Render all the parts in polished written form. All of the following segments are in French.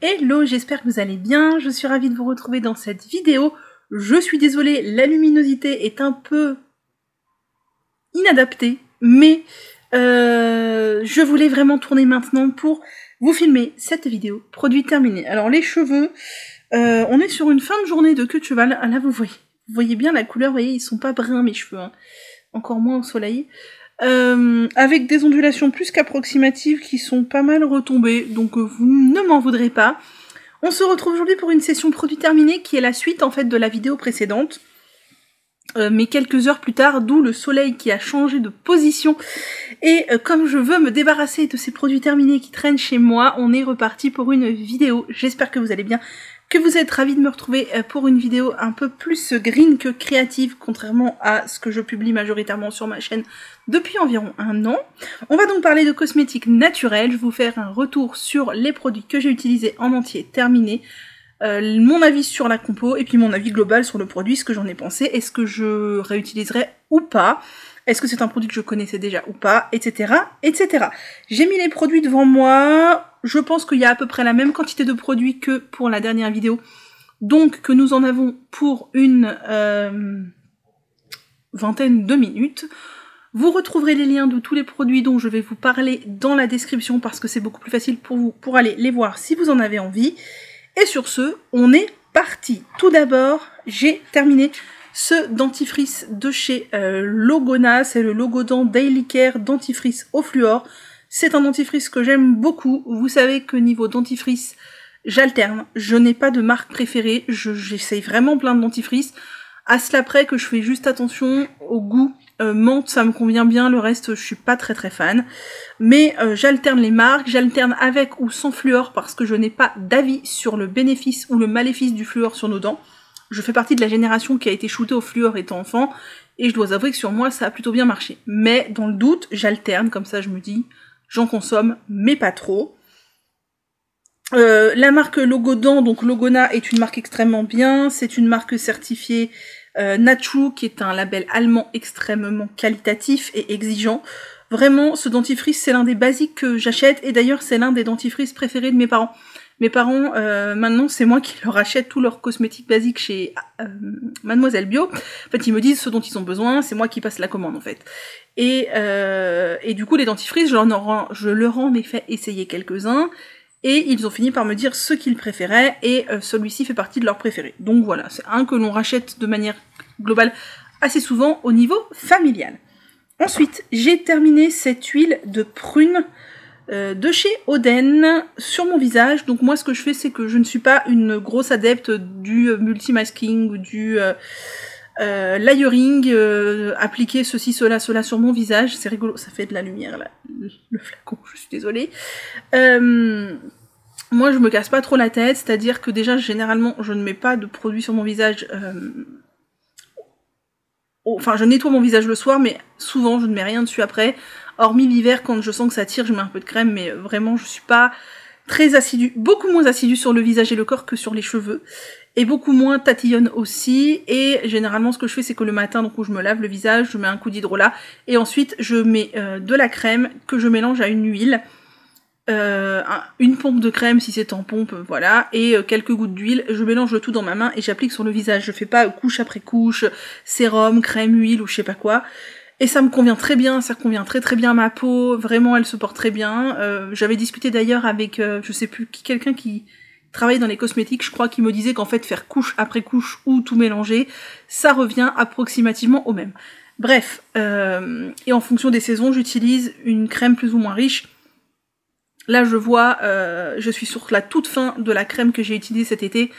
Hello, j'espère que vous allez bien, je suis ravie de vous retrouver dans cette vidéo. Je suis désolée, la luminosité est un peu inadaptée, mais je voulais vraiment tourner maintenant pour vous filmer cette vidéo, produit terminé. Alors les cheveux, on est sur une fin de journée de queue de cheval, là vous voyez bien la couleur, vous voyez, ils sont pas bruns mes cheveux, hein. Encore moins au soleil. Avec des ondulations plus qu'approximatives qui sont pas mal retombées, donc vous ne m'en voudrez pas. On se retrouve aujourd'hui pour une session produit terminé qui est la suite en fait de la vidéo précédente, mais quelques heures plus tard, d'où le soleil qui a changé de position. Et comme je veux me débarrasser de ces produits terminés qui traînent chez moi, on est reparti pour une vidéo. J'espère que vous allez bien, que vous êtes ravis de me retrouver pour une vidéo un peu plus green que créative, contrairement à ce que je publie majoritairement sur ma chaîne depuis environ 1 an. On va donc parler de cosmétiques naturels, je vais vous faire un retour sur les produits que j'ai utilisés en entier terminés, mon avis sur la compo, et puis mon avis global sur le produit, ce que j'en ai pensé, est-ce que je réutiliserai ou pas, est-ce que c'est un produit que je connaissais déjà ou pas, etc. etc. J'ai mis les produits devant moi, je pense qu'il y a à peu près la même quantité de produits que pour la dernière vidéo, donc que nous en avons pour une vingtaine de minutes. Vous retrouverez les liens de tous les produits dont je vais vous parler dans la description parce que c'est beaucoup plus facile pour vous pour aller les voir si vous en avez envie. Et sur ce, on est parti. Tout d'abord, j'ai terminé ce dentifrice de chez Logona, c'est le Logodan Daily Care dentifrice au fluor. C'est un dentifrice que j'aime beaucoup. Vous savez que niveau dentifrice, j'alterne. Je n'ai pas de marque préférée. J'essaye vraiment plein de dentifrices. À cela près que je fais juste attention au goût. Menthe, ça me convient bien. Le reste, je suis pas très fan. Mais j'alterne les marques. J'alterne avec ou sans fluor parce que je n'ai pas d'avis sur le bénéfice ou le maléfice du fluor sur nos dents. Je fais partie de la génération qui a été shootée au fluor étant enfant. Et je dois avouer que sur moi, ça a plutôt bien marché. Mais dans le doute, j'alterne. Comme ça, je me dis... J'en consomme, mais pas trop. La marque Logodan, donc Logona, est une marque extrêmement bien. C'est une marque certifiée Natrue, qui est un label allemand extrêmement qualitatif et exigeant. Vraiment, ce dentifrice, c'est l'un des basiques que j'achète. Et d'ailleurs, c'est l'un des dentifrices préférés de mes parents. Mes parents, maintenant, c'est moi qui leur achète tous leurs cosmétiques basiques chez Mademoiselle Bio. En fait, ils me disent ce dont ils ont besoin, c'est moi qui passe la commande, en fait. Et du coup, les dentifrices, je leur en ai fait essayer quelques-uns, et ils ont fini par me dire ce qu'ils préféraient, et celui-ci fait partie de leurs préférés. Donc voilà, c'est un que l'on rachète de manière globale assez souvent au niveau familial. Ensuite, j'ai terminé cette huile de prune de chez Oden sur mon visage. Donc moi, ce que je fais, c'est que je ne suis pas une grosse adepte du multimasking ou du... layering, appliquer ceci, cela sur mon visage, c'est rigolo, ça fait de la lumière là, le flacon, je suis désolée. Moi je me casse pas trop la tête, c'est-à-dire que déjà généralement je ne mets pas de produit sur mon visage, enfin je nettoie mon visage le soir, mais souvent je ne mets rien dessus après, hormis l'hiver quand je sens que ça tire, je mets un peu de crème, mais vraiment je suis pas très assidue, beaucoup moins assidue sur le visage et le corps que sur les cheveux. Et beaucoup moins tatillonne aussi, et généralement ce que je fais c'est que le matin, donc où je me lave le visage, je mets un coup d'hydrolat, et ensuite je mets de la crème que je mélange à une huile, une pompe de crème si c'est en pompe, voilà, et quelques gouttes d'huile, je mélange le tout dans ma main et j'applique sur le visage, je fais pas couche après couche, sérum, crème, huile ou je sais pas quoi, et ça me convient très bien, ça convient très bien à ma peau, vraiment elle se porte très bien. J'avais discuté d'ailleurs avec, je sais plus, quelqu'un qui travailler dans les cosmétiques, je crois qu'il me disait qu'en fait faire couche après couche ou tout mélanger, ça revient approximativement au même. Bref, et en fonction des saisons, j'utilise une crème plus ou moins riche. Là je vois, je suis sur la toute fin de la crème que j'ai utilisée cet été,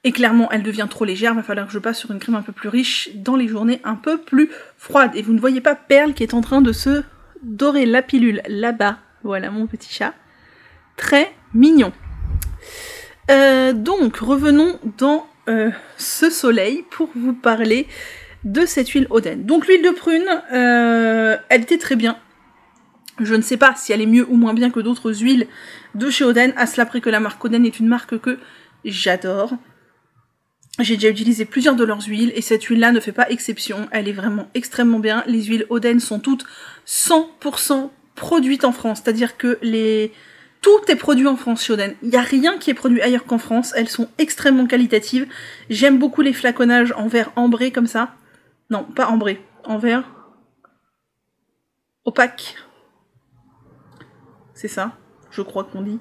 et clairement elle devient trop légère, va falloir que je passe sur une crème un peu plus riche dans les journées un peu plus froides. Et vous ne voyez pas Perle qui est en train de se dorer la pilule là-bas, voilà mon petit chat, très mignon. Donc revenons dans ce soleil pour vous parler de cette huile Oden. Donc l'huile de prune, elle était très bien. Je ne sais pas si elle est mieux ou moins bien que d'autres huiles de chez Oden, à cela près que la marque Oden est une marque que j'adore. J'ai déjà utilisé plusieurs de leurs huiles et cette huile-là ne fait pas exception. Elle est vraiment extrêmement bien. Les huiles Oden sont toutes 100% produites en France, c'est-à-dire que les Tout est produit en France chez Oden. Il n'y a rien qui est produit ailleurs qu'en France. Elles sont extrêmement qualitatives. J'aime beaucoup les flaconnages en verre ambré comme ça. Non, pas ambré. En verre opaque. C'est ça, je crois qu'on dit.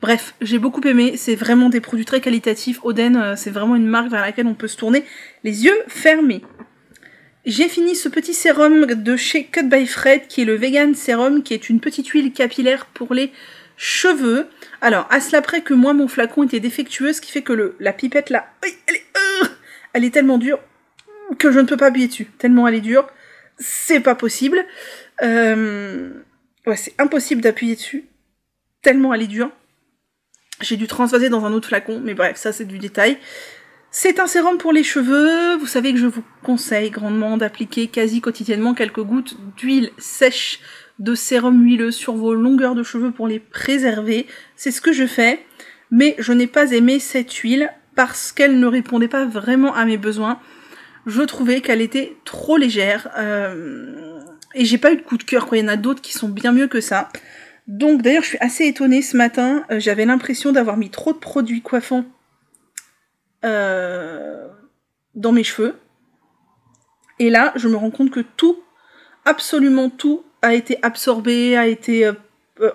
Bref, j'ai beaucoup aimé. C'est vraiment des produits très qualitatifs. Oden, c'est vraiment une marque vers laquelle on peut se tourner les yeux fermés. J'ai fini ce petit sérum de chez Cut by Fred, qui est le Vegan Serum, qui est une petite huile capillaire pour les cheveux. Alors, à cela près que moi, mon flacon était défectueux, ce qui fait que la pipette là, elle est tellement dure que je ne peux pas appuyer dessus. Tellement elle est dure, c'est pas possible. Ouais, c'est impossible d'appuyer dessus, tellement elle est dure. J'ai dû transvaser dans un autre flacon, mais bref, ça c'est du détail. C'est un sérum pour les cheveux. Vous savez que je vous conseille grandement d'appliquer quasi quotidiennement quelques gouttes d'huile sèche de sérum huileux sur vos longueurs de cheveux pour les préserver. C'est ce que je fais, mais je n'ai pas aimé cette huile parce qu'elle ne répondait pas vraiment à mes besoins. Je trouvais qu'elle était trop légère et j'ai pas eu de coup de cœur, quoi. Il y en a d'autres qui sont bien mieux que ça. Donc d'ailleurs je suis assez étonnée ce matin, j'avais l'impression d'avoir mis trop de produits coiffants dans mes cheveux. Et là je me rends compte que tout, absolument tout, a été absorbé, a été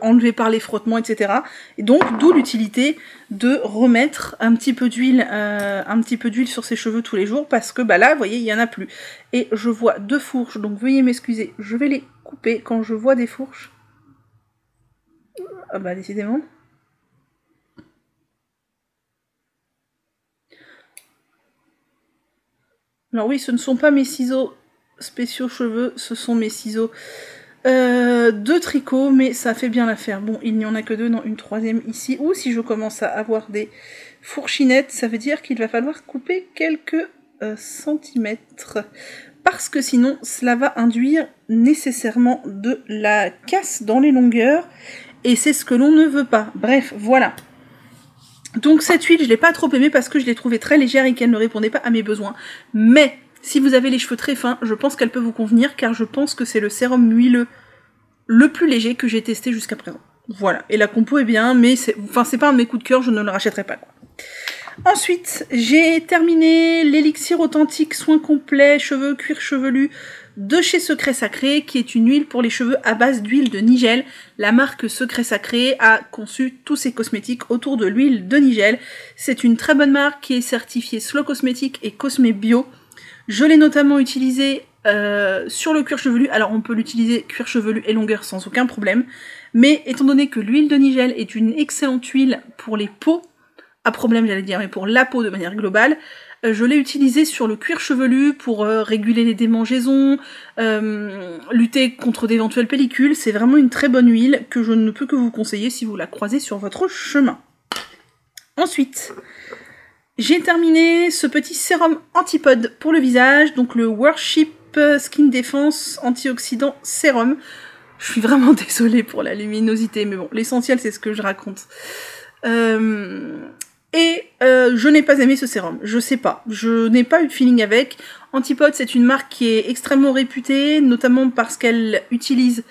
enlevé par les frottements, etc. Et donc d'où l'utilité de remettre un petit peu d'huile sur ses cheveux tous les jours, parce que bah là vous voyez il y en a plus. Et je vois 2 fourches, donc veuillez m'excuser, je vais les couper quand je vois des fourches. Ah bah décidément. Alors oui, ce ne sont pas mes ciseaux spéciaux cheveux, ce sont mes ciseaux de tricot, mais ça fait bien l'affaire. Bon, il n'y en a que 2, non, une troisième ici. Ou si je commence à avoir des fourchinettes, ça veut dire qu'il va falloir couper quelques centimètres. Parce que sinon, cela va induire nécessairement de la casse dans les longueurs. Et c'est ce que l'on ne veut pas. Bref, voilà. Donc cette huile, je l'ai pas trop aimée parce que je l'ai trouvée très légère et qu'elle ne répondait pas à mes besoins. Mais si vous avez les cheveux très fins, je pense qu'elle peut vous convenir, car je pense que c'est le sérum huileux le plus léger que j'ai testé jusqu'à présent. Voilà. Et la compo est bien, mais c'est pas un de mes coups de cœur, je ne le rachèterai pas, quoi. Ensuite, j'ai terminé l'élixir authentique soin complet cheveux cuir chevelu de chez Secret Sacré, qui est une huile pour les cheveux à base d'huile de nigel. La marque Secret Sacré a conçu tous ses cosmétiques autour de l'huile de nigel. C'est une très bonne marque qui est certifiée Slow Cosmétique et Cosmé Bio. Je l'ai notamment utilisée sur le cuir chevelu. Alors on peut l'utiliser cuir chevelu et longueur sans aucun problème. Mais étant donné que l'huile de nigel est une excellente huile pour les peaux, à problème j'allais dire, mais pour la peau de manière globale, je l'ai utilisé sur le cuir chevelu pour réguler les démangeaisons, lutter contre d'éventuelles pellicules. C'est vraiment une très bonne huile que je ne peux que vous conseiller si vous la croisez sur votre chemin. Ensuite, j'ai terminé ce petit sérum antipode pour le visage, donc le Worship Skin Defense Antioxydant Sérum. Je suis vraiment désolée pour la luminosité, mais bon, l'essentiel c'est ce que je raconte. Je n'ai pas aimé ce sérum, je sais pas, je n'ai pas eu de feeling avec. Antipode, c'est une marque qui est extrêmement réputée, notamment parce qu'elle utilise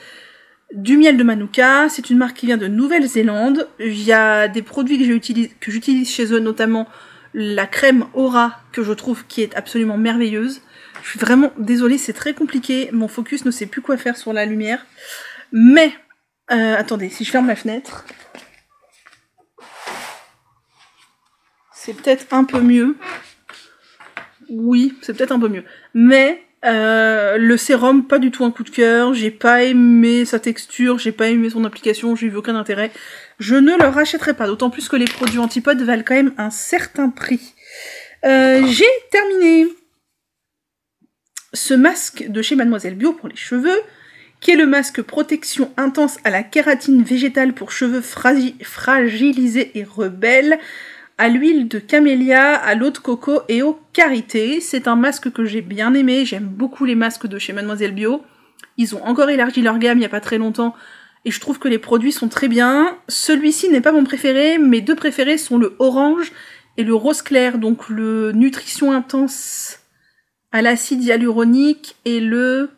du miel de Manuka. C'est une marque qui vient de Nouvelle-Zélande. Il y a des produits que j'utilise chez eux, notamment la crème Aura, que je trouve qui est absolument merveilleuse. Je suis vraiment désolée, c'est très compliqué, mon focus ne sait plus quoi faire sur la lumière. Mais, attendez, si je ferme la fenêtre... C'est peut-être un peu mieux. Oui, c'est peut-être un peu mieux. Mais le sérum, pas du tout un coup de cœur. J'ai pas aimé sa texture, j'ai pas aimé son application, j'ai eu aucun intérêt. Je ne le rachèterai pas, d'autant plus que les produits antipodes valent quand même un certain prix. J'ai terminé ce masque de chez Mademoiselle Bio pour les cheveux, qui est le masque protection intense à la kératine végétale pour cheveux fragilisés et rebelles, à l'huile de camélia, à l'eau de coco et au karité. C'est un masque que j'ai bien aimé, j'aime beaucoup les masques de chez Mademoiselle Bio. Ils ont encore élargi leur gamme il n'y a pas très longtemps, et je trouve que les produits sont très bien. Celui-ci n'est pas mon préféré, mes 2 préférés sont le orange et le rose clair, donc le nutrition intense à l'acide hyaluronique et le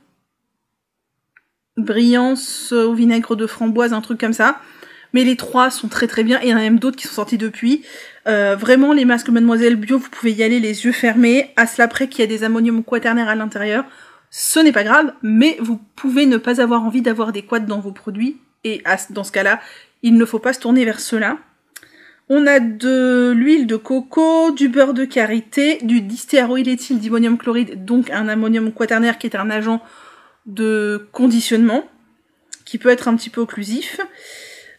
brillance au vinaigre de framboise, un truc comme ça. mais les 3 sont très très bien, et il y en a même d'autres qui sont sortis depuis. Vraiment, les masques Mademoiselle Bio, vous pouvez y aller les yeux fermés, à cela près qu'il y a des ammonium quaternaires à l'intérieur. Ce n'est pas grave, mais vous pouvez ne pas avoir envie d'avoir des quads dans vos produits, et dans ce cas-là, il ne faut pas se tourner vers cela. On a de l'huile de coco, du beurre de karité, du distéaroyléthyl d'ammonium chloride, donc un ammonium quaternaire qui est un agent de conditionnement, qui peut être un petit peu occlusif.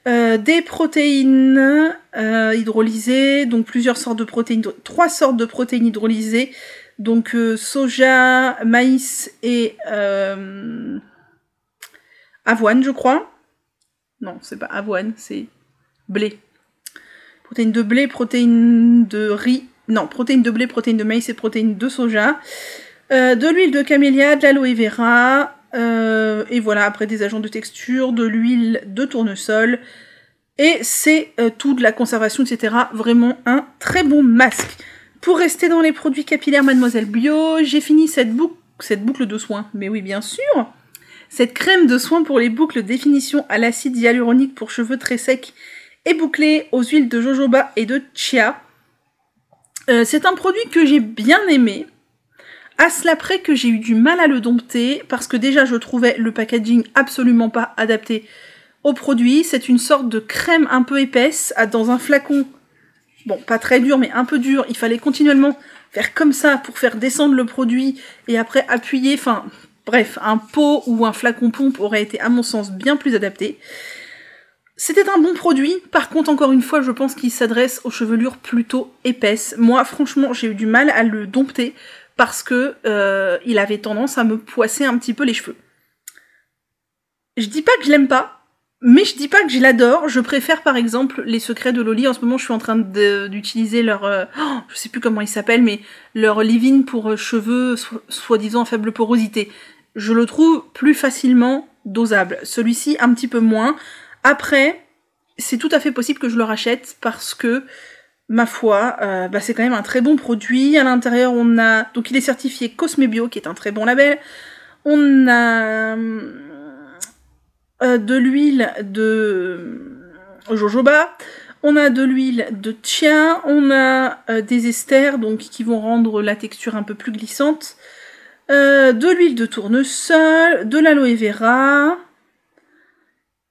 Des protéines hydrolysées, donc plusieurs sortes de protéines, 3 sortes de protéines hydrolysées, donc soja, maïs et avoine, je crois. Non, c'est pas avoine, c'est blé. Protéines de blé, protéines de riz, non, protéines de blé, protéines de maïs et protéines de soja. De l'huile de camélia, de l'aloe vera, et voilà, après des agents de texture, de l'huile de tournesol, et c'est tout, de la conservation, etc. Vraiment un très bon masque. Pour rester dans les produits capillaires Mademoiselle Bio, j'ai fini cette boucle de soins, mais oui, bien sûr. Cette crème de soins pour les boucles définition à l'acide hyaluronique pour cheveux très secs et bouclés aux huiles de jojoba et de chia. C'est un produit que j'ai bien aimé, à cela près que j'ai eu du mal à le dompter, parce que déjà je trouvais le packaging absolument pas adapté au produit. C'est une sorte de crème un peu épaisse, dans un flacon, bon, pas très dur, mais un peu dur. Il fallait continuellement faire comme ça pour faire descendre le produit, et après appuyer, enfin, bref, un pot ou un flacon pompe aurait été, à mon sens, bien plus adapté. C'était un bon produit, par contre, encore une fois, je pense qu'il s'adresse aux chevelures plutôt épaisses. Moi, franchement, j'ai eu du mal à le dompter, parce que il avait tendance à me poisser un petit peu les cheveux. Je dis pas que je l'aime pas, mais je dis pas que je l'adore. Je préfère par exemple les secrets de Loli. En ce moment, je suis en train d'utiliser leur... je sais plus comment il s'appelle, mais leur leave-in pour cheveux soi-disant à faible porosité. Je le trouve plus facilement dosable. Celui-ci, un petit peu moins. Après, c'est tout à fait possible que je le rachète parce que, ma foi, c'est quand même un très bon produit. À l'intérieur, on a... Donc, il est certifié Cosmebio, qui est un très bon label. On a de l'huile de jojoba. On a de l'huile de chia. On a des esters, donc, qui vont rendre la texture un peu plus glissante. De l'huile de tournesol. De l'aloe vera.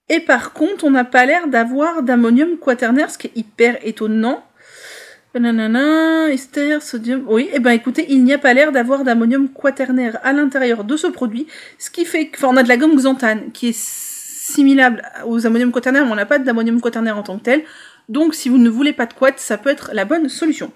Et par contre, on n'a pas l'air d'avoir d'ammonium quaternaire, ce qui est hyper étonnant. Nanana, ester, sodium... Oui, et ben écoutez, il n'y a pas l'air d'avoir d'ammonium quaternaire à l'intérieur de ce produit, ce qui fait que... Enfin, on a de la gomme xanthane, qui est similable aux ammonium quaternaire, mais on n'a pas d'ammonium quaternaire en tant que tel. Donc, si vous ne voulez pas de quat, ça peut être la bonne solution.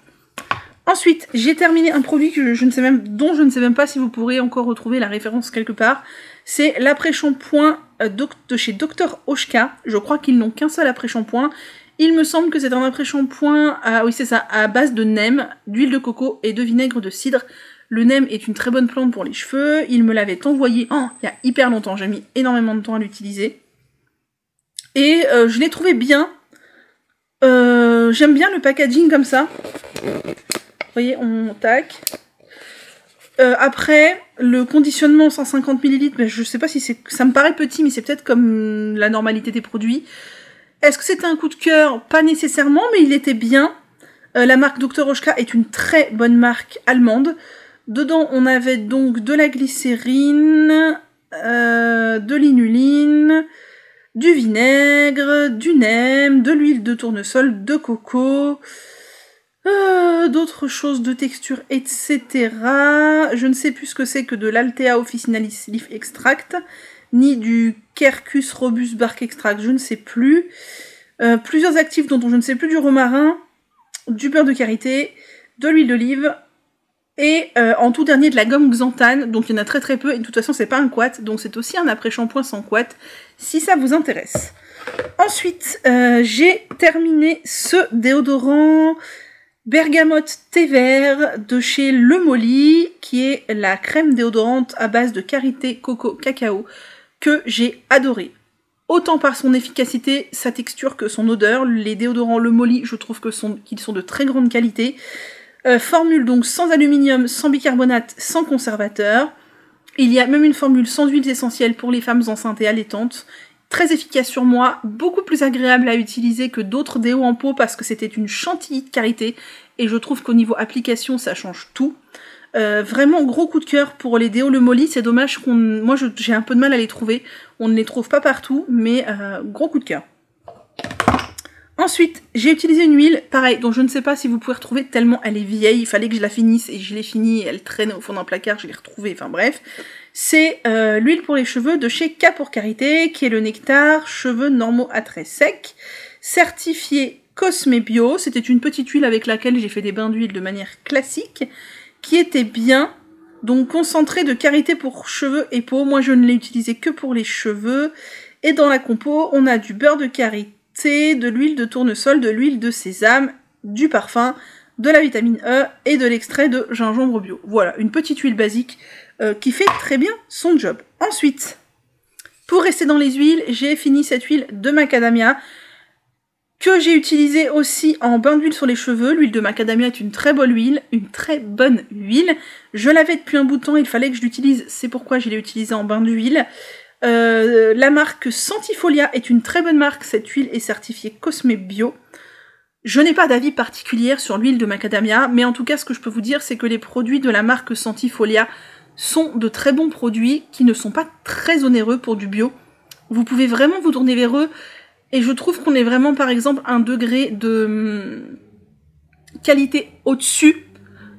Ensuite, j'ai terminé un produit que dont je ne sais même pas si vous pourrez encore retrouver la référence quelque part. C'est l'après-shampoing de chez Dr Oshka. Je crois qu'ils n'ont qu'un seul après-shampoing. Il me semble que c'est un après-shampoing, oui c'est ça, à base de nem, d'huile de coco et de vinaigre de cidre. Le nem est une très bonne plante pour les cheveux. Il me l'avait envoyé il y a hyper longtemps. J'ai mis énormément de temps à l'utiliser. Et je l'ai trouvé bien. J'aime bien le packaging comme ça. Vous voyez, on tac. Après, le conditionnement 150 ml, je sais pas si c'est... Ça me paraît petit, mais c'est peut-être comme la normalité des produits. Est-ce que c'était un coup de cœur? Pas nécessairement, mais il était bien. La marque Dr Oshka est une très bonne marque allemande. Dedans, on avait donc de la glycérine, de l'inuline, du vinaigre, du nem, de l'huile de tournesol, de coco... d'autres choses de texture, etc. Je ne sais plus ce que c'est que de l'Altea Officinalis Leaf Extract, ni du Quercus Robust Bark Extract, je ne sais plus. Plusieurs actifs dont je ne sais plus, du romarin, du beurre de karité, de l'huile d'olive, et en tout dernier de la gomme xanthane, donc il y en a très très peu, et de toute façon c'est pas un quat, donc c'est aussi un après-shampoing sans quat, si ça vous intéresse. Ensuite, j'ai terminé ce déodorant... Bergamote thé vert de chez Le Molly, qui est la crème déodorante à base de karité, coco, cacao, que j'ai adoré. Autant par son efficacité, sa texture que son odeur. Les déodorants Le Molly, je trouve qu'ils sont de très grande qualité. Formule donc sans aluminium, sans bicarbonate, sans conservateur. Il y a même une formule sans huiles essentielles pour les femmes enceintes et allaitantes. très efficace sur moi, beaucoup plus agréable à utiliser que d'autres déos en pot parce que c'était une chantilly de karité et je trouve qu'au niveau application ça change tout. Vraiment gros coup de cœur pour les déos Le Molly, c'est dommage moi j'ai un peu de mal à les trouver, on ne les trouve pas partout, mais gros coup de cœur. Ensuite, j'ai utilisé une huile, pareil, dont je ne sais pas si vous pouvez retrouver tellement elle est vieille, il fallait que je la finisse et je l'ai finie, elle traîne au fond d'un placard, je l'ai retrouvée, enfin bref. C'est l'huile pour les cheveux de chez K pour Karité, qui est le nectar cheveux normaux à traits secs, certifié Cosme Bio, c'était une petite huile avec laquelle j'ai fait des bains d'huile de manière classique, qui était bien, donc concentré de karité pour cheveux et peau, moi je ne l'ai utilisé que pour les cheveux, et dans la compo, on a du beurre de karité, de l'huile de tournesol, de l'huile de sésame, du parfum, de la vitamine E et de l'extrait de gingembre bio. Voilà, une petite huile basique qui fait très bien son job. Ensuite, pour rester dans les huiles, j'ai fini cette huile de macadamia que j'ai utilisée aussi en bain d'huile sur les cheveux. L'huile de macadamia est une très bonne huile, Je l'avais depuis un bout de temps, il fallait que je l'utilise, c'est pourquoi je l'ai utilisée en bain d'huile. La marque Santifolia est une très bonne marque, cette huile est certifiée Cosme Bio. Je n'ai pas d'avis particulier sur l'huile de macadamia, mais en tout cas ce que je peux vous dire c'est que les produits de la marque Santifolia sont de très bons produits qui ne sont pas très onéreux pour du bio. Vous pouvez vraiment vous tourner vers eux et je trouve qu'on est vraiment par exemple un degré de qualité au-dessus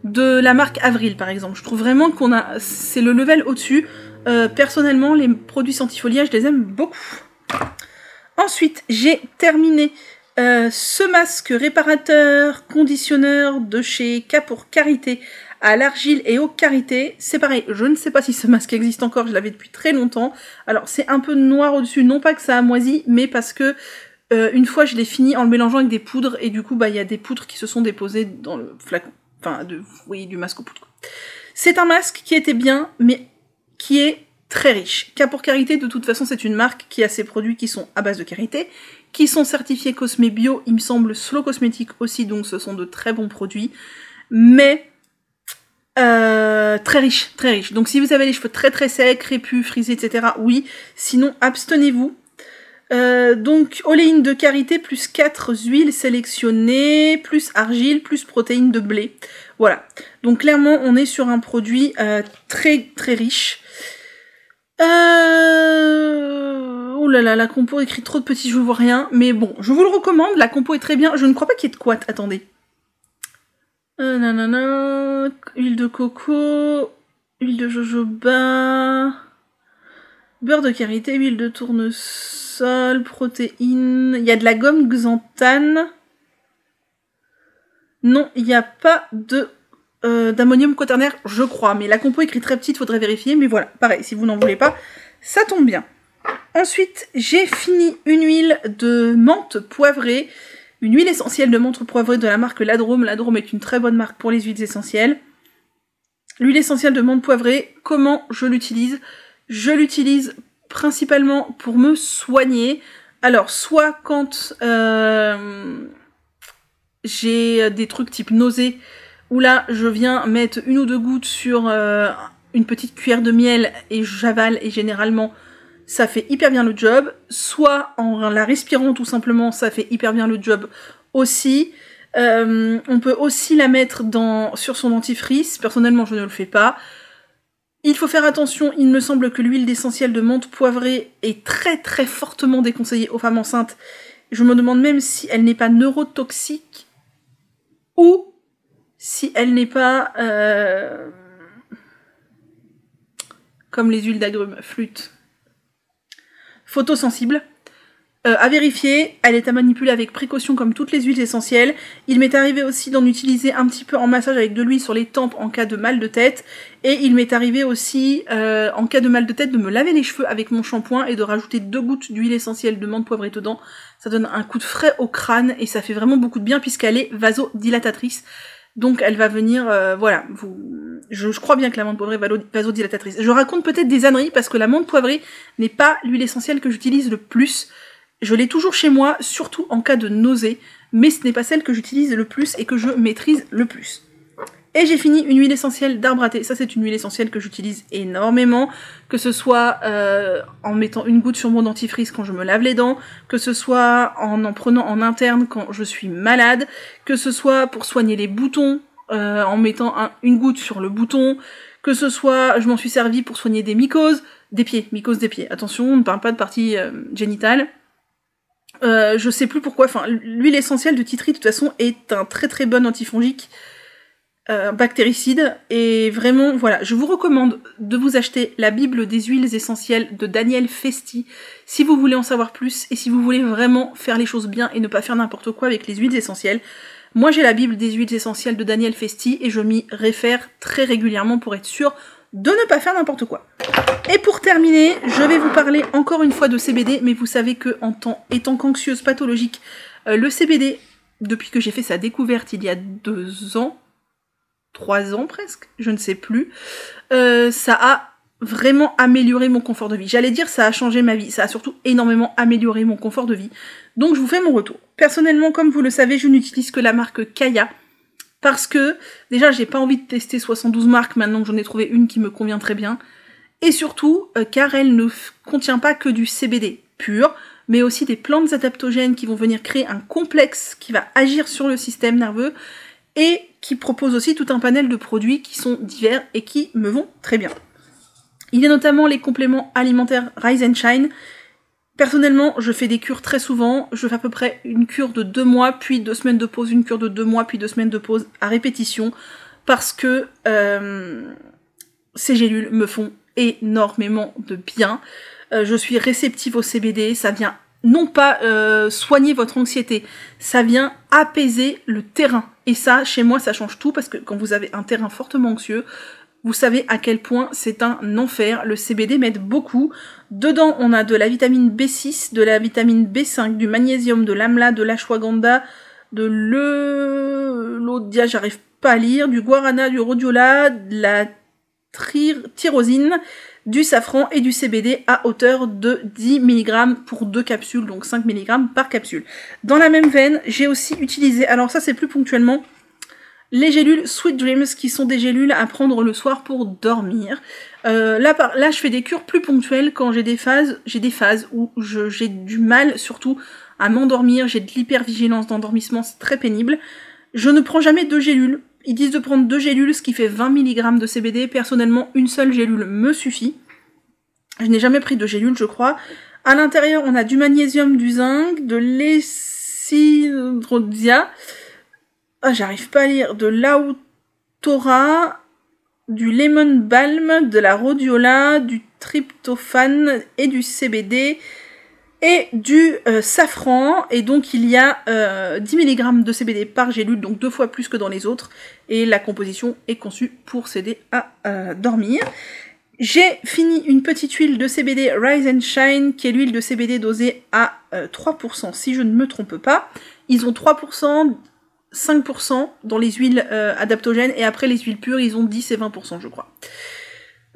de la marque Avril par exemple. Je trouve vraiment c'est le level au-dessus. Personnellement, les produits Santifolia, je les aime beaucoup. Ensuite, j'ai terminé ce masque réparateur, conditionneur de chez K pour Karité à l'argile et au karité. C'est pareil, je ne sais pas si ce masque existe encore, je l'avais depuis très longtemps. Alors, c'est un peu noir au-dessus, non pas que ça a moisi, mais parce que une fois, je l'ai fini en le mélangeant avec des poudres, et du coup, bah, il y a des poudres qui se sont déposées dans le flacon. Enfin, du masque aux poudres. C'est un masque qui était bien, mais qui est très riche. K pour Karité, de toute façon, c'est une marque qui a ses produits qui sont à base de karité, qui sont certifiés Cosme Bio, il me semble Slow Cosmétique aussi, donc ce sont de très bons produits, mais très riche, très riche. Donc si vous avez les cheveux très très secs, crépus, frisés, etc., oui, sinon abstenez-vous. Donc oléine de karité plus 4 huiles sélectionnées, plus argile, plus protéines de blé. Voilà, donc clairement on est sur un produit très très riche. Oh là là, la compo écrit trop de petits, je vois rien, mais bon, je vous le recommande, la compo est très bien, je ne crois pas qu'il y ait de quoi, attendez. Nanana, huile de coco, huile de jojoba, beurre de karité, huile de tournesol, protéines, il y a de la gomme xanthane. Non, il n'y a pas de d'ammonium quaternaire, je crois, mais la compo écrit très petite, faudrait vérifier, mais voilà, pareil, si vous n'en voulez pas, ça tombe bien. Ensuite, j'ai fini une huile de menthe poivrée, une huile essentielle de menthe poivrée de la marque Ladrome. Ladrome est une très bonne marque pour les huiles essentielles. L'huile essentielle de menthe poivrée, comment je l'utilise? Je l'utilise principalement pour me soigner. Alors, soit quand j'ai des trucs type nausée, où là, je viens mettre 1 ou 2 gouttes sur une petite cuillère de miel et j'avale, et généralement, ça fait hyper bien le job. Soit en la respirant tout simplement, ça fait hyper bien le job aussi. On peut aussi la mettre sur son dentifrice. Personnellement, je ne le fais pas. Il faut faire attention, il me semble que l'huile d'essentiel de menthe poivrée est très très fortement déconseillée aux femmes enceintes. Je me demande même si elle n'est pas neurotoxique ou si elle n'est pas comme les huiles d'agrumes, flûte, photosensible. À vérifier, elle est à manipuler avec précaution comme toutes les huiles essentielles. Il m'est arrivé aussi d'en utiliser un petit peu en massage avec de l'huile sur les tempes en cas de mal de tête. Et il m'est arrivé aussi, en cas de mal de tête, de me laver les cheveux avec mon shampoing et de rajouter 2 gouttes d'huile essentielle de menthe poivrée dedans. Ça donne un coup de frais au crâne et ça fait vraiment beaucoup de bien puisqu'elle est vasodilatatrice. Donc elle va venir, voilà, je crois bien que la menthe poivrée est vasodilatatrice. Je raconte peut-être des âneries parce que la menthe poivrée n'est pas l'huile essentielle que j'utilise le plus. Je l'ai toujours chez moi, surtout en cas de nausée, mais ce n'est pas celle que j'utilise le plus et que je maîtrise le plus. Et j'ai fini une huile essentielle d'arbre à thé. Ça, c'est une huile essentielle que j'utilise énormément, que ce soit en mettant une goutte sur mon dentifrice quand je me lave les dents, que ce soit en prenant en interne quand je suis malade, que ce soit pour soigner les boutons, en mettant une goutte sur le bouton, que ce soit, je m'en suis servi pour soigner des mycoses des pieds. Attention, on ne parle pas de partie génitale. Je sais plus pourquoi, enfin, l'huile essentielle de Tea Tree, de toute façon, est un très très bon antifongique. Bactéricide, et vraiment voilà, je vous recommande de vous acheter la Bible des huiles essentielles de Daniel Festi si vous voulez en savoir plus et si vous voulez vraiment faire les choses bien et ne pas faire n'importe quoi avec les huiles essentielles. Moi j'ai la Bible des huiles essentielles de Daniel Festi et je m'y réfère très régulièrement pour être sûre de ne pas faire n'importe quoi. Et pour terminer, je vais vous parler encore une fois de CBD, mais vous savez que étant qu'anxieuse pathologique, le CBD, depuis que j'ai fait sa découverte il y a 2 ans, 3 ans presque, je ne sais plus, ça a vraiment amélioré mon confort de vie. J'allais dire ça a changé ma vie, ça a surtout énormément amélioré mon confort de vie. Donc je vous fais mon retour. Personnellement, comme vous le savez, je n'utilise que la marque Kaya, parce que déjà j'ai pas envie de tester 72 marques maintenant que j'en ai trouvé une qui me convient très bien, et surtout car elle ne contient pas que du CBD pur, mais aussi des plantes adaptogènes qui vont venir créer un complexe qui va agir sur le système nerveux, et qui propose aussi tout un panel de produits qui sont divers et qui me vont très bien. Il y a notamment les compléments alimentaires Rise and Shine. Personnellement, je fais des cures très souvent. Je fais à peu près une cure de 2 mois, puis 2 semaines de pause, une cure de 2 mois, puis 2 semaines de pause à répétition, parce que ces gélules me font énormément de bien. Je suis réceptive au CBD, ça vient non pas soigner votre anxiété, ça vient apaiser le terrain. Et ça, chez moi, ça change tout, parce que quand vous avez un terrain fortement anxieux, vous savez à quel point c'est un enfer. Le CBD m'aide beaucoup. Dedans, on a de la vitamine B6, de la vitamine B5, du magnésium, de l'amla, de l'ashwagandha, de l'odia, j'arrive pas à lire, du guarana, du rhodiola, de la tyrosine, du safran et du CBD à hauteur de 10 mg pour 2 capsules, donc 5 mg par capsule. Dans la même veine, j'ai aussi utilisé, alors ça c'est plus ponctuellement, les gélules Sweet Dreams, qui sont des gélules à prendre le soir pour dormir. Là je fais des cures plus ponctuelles quand j'ai des phases où j'ai du mal surtout à m'endormir, j'ai de l'hypervigilance d'endormissement, c'est très pénible. Je ne prends jamais 2 gélules. Ils disent de prendre 2 gélules, ce qui fait 20 mg de CBD. Personnellement, une seule gélule me suffit. Je n'ai jamais pris de gélule, je crois. À l'intérieur, on a du magnésium, du zinc, de l'essidrodia, j'arrive pas à lire, de l'autora, du lemon balm, de la rhodiola, du tryptophane et du CBD, et du safran, et donc il y a 10 mg de CBD par gélule, donc 2 fois plus que dans les autres, et la composition est conçue pour s'aider à dormir. J'ai fini une petite huile de CBD Rise and Shine, qui est l'huile de CBD dosée à 3%, si je ne me trompe pas. Ils ont 3%, 5% dans les huiles adaptogènes, et après les huiles pures, ils ont 10 et 20%, je crois.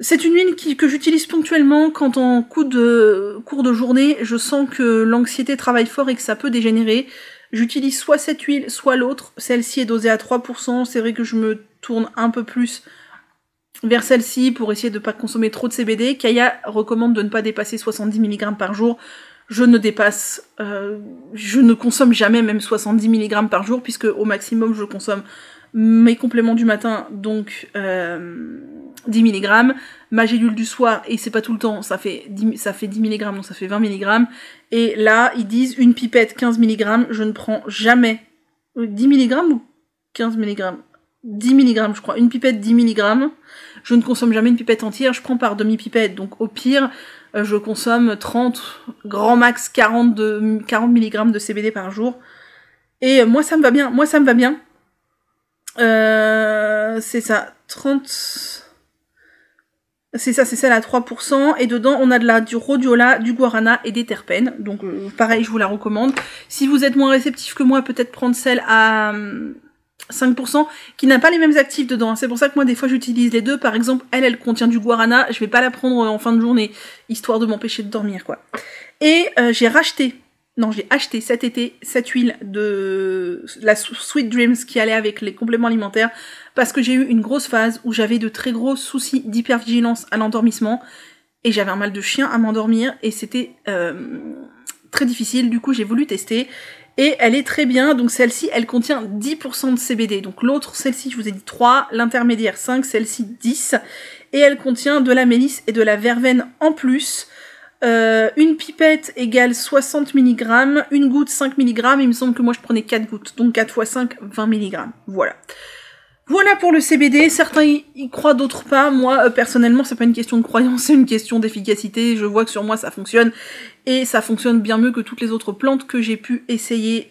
C'est une huile que j'utilise ponctuellement quand en cours de journée, je sens que l'anxiété travaille fort et que ça peut dégénérer. J'utilise soit cette huile, soit l'autre. Celle-ci est dosée à 3%. C'est vrai que je me tourne un peu plus vers celle-ci pour essayer de ne pas consommer trop de CBD. Kaya recommande de ne pas dépasser 70 mg par jour. Je ne consomme jamais même 70 mg par jour, puisque au maximum je consomme mes compléments du matin, donc 10 mg, ma gélule du soir, et c'est pas tout le temps, ça fait 10 mg, donc ça fait 20 mg, et là, ils disent une pipette 15 mg, je ne prends jamais 10 mg ou 15 mg 10 mg, je crois, une pipette 10 mg, je ne consomme jamais une pipette entière, je prends par demi-pipette, donc au pire, je consomme 30, grand max 40 mg de CBD par jour, et moi ça me va bien, c'est ça, 30... C'est celle à 3%, et dedans on a du rhodiola, du guarana et des terpènes, donc pareil, je vous la recommande. Si vous êtes moins réceptif que moi, peut-être prendre celle à 5%, qui n'a pas les mêmes actifs dedans. C'est pour ça que moi des fois j'utilise les deux. Par exemple, elle contient du guarana, je vais pas la prendre en fin de journée, histoire de m'empêcher de dormir, quoi. Et j'ai racheté Non, j'ai acheté cet été cette huile de la Sweet Dreams qui allait avec les compléments alimentaires parce que j'ai eu une grosse phase où j'avais de très gros soucis d'hypervigilance à l'endormissement et j'avais un mal de chien à m'endormir et c'était très difficile. Du coup, j'ai voulu tester et elle est très bien. Donc celle-ci, elle contient 10% de CBD. Donc l'autre, celle-ci, je vous ai dit 3, l'intermédiaire 5, celle-ci 10. Et elle contient de la mélisse et de la verveine en plus. Une pipette égale 60 mg, une goutte 5 mg, il me semble que moi je prenais 4 gouttes, donc 4 x 5, 20 mg, voilà. Voilà pour le CBD, certains y croient, d'autres pas, moi personnellement c'est pas une question de croyance, c'est une question d'efficacité, je vois que sur moi ça fonctionne, et ça fonctionne bien mieux que toutes les autres plantes que j'ai pu essayer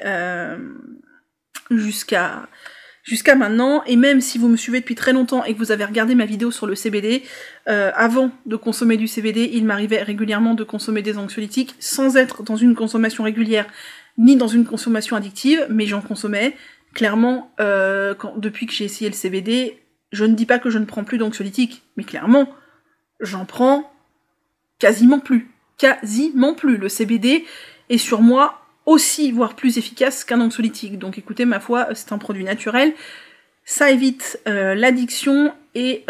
jusqu'à maintenant, et même si vous me suivez depuis très longtemps et que vous avez regardé ma vidéo sur le CBD, avant de consommer du CBD, il m'arrivait régulièrement de consommer des anxiolytiques sans être dans une consommation régulière ni dans une consommation addictive, mais j'en consommais. Clairement, depuis que j'ai essayé le CBD, je ne dis pas que je ne prends plus d'anxiolytiques, mais clairement, j'en prends quasiment plus. Quasiment plus. Le CBD est sur moi aussi, voire plus efficace qu'un anxiolytique. Donc écoutez, ma foi, c'est un produit naturel, ça évite l'addiction et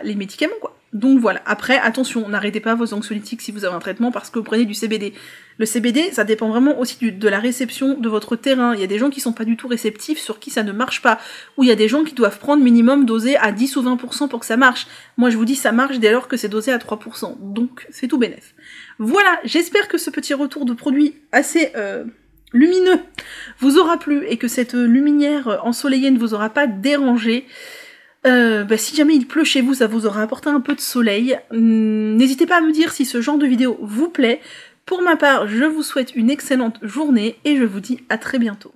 les médicaments, quoi. Donc voilà, après, attention, n'arrêtez pas vos anxiolytiques si vous avez un traitement parce que vous prenez du CBD. Le CBD, ça dépend vraiment aussi de la réception de votre terrain. Il y a des gens qui sont pas du tout réceptifs, sur qui ça ne marche pas. Ou il y a des gens qui doivent prendre minimum dosé à 10 ou 20% pour que ça marche. Moi, je vous dis, ça marche dès lors que c'est dosé à 3%. Donc, c'est tout bénef. Voilà, j'espère que ce petit retour de produit assez lumineux vous aura plu et que cette lumière ensoleillée ne vous aura pas dérangé. Si jamais il pleut chez vous, ça vous aura apporté un peu de soleil. N'hésitez pas à me dire si ce genre de vidéo vous plaît. Pour ma part, je vous souhaite une excellente journée et je vous dis à très bientôt.